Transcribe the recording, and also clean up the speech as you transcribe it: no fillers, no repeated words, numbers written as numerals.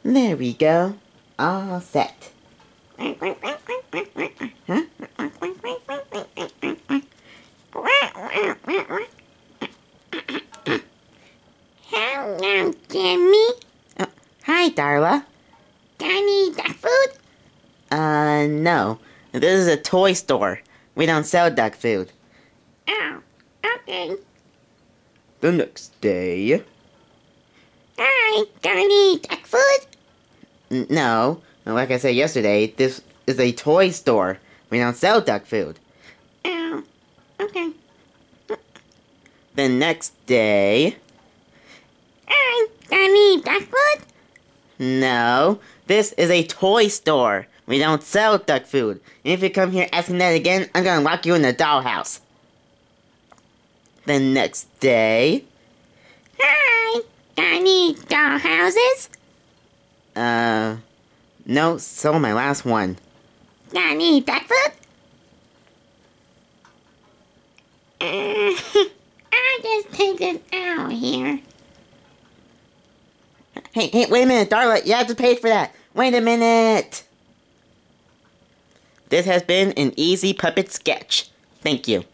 There we go. All set. Huh? Hello, Jimmy. Hi, Darla. Do I need the food? No. This is a toy store. We don't sell duck food. Oh, okay. The next day. Hi, do I need duck food? No. Like I said yesterday, this is a toy store. We don't sell duck food. Oh, okay. The next day. Hi, do I need duck food? No. This is a toy store. We don't sell duck food. And if you come here asking that again, I'm gonna lock you in the dollhouse. The next day. Hi, do I need dollhouses? No, sold my last one. Do I need duck food? I'll just take this out here. Hey, wait a minute, Darla, you have to pay for that. Wait a minute. This has been an easy puppet sketch. Thank you.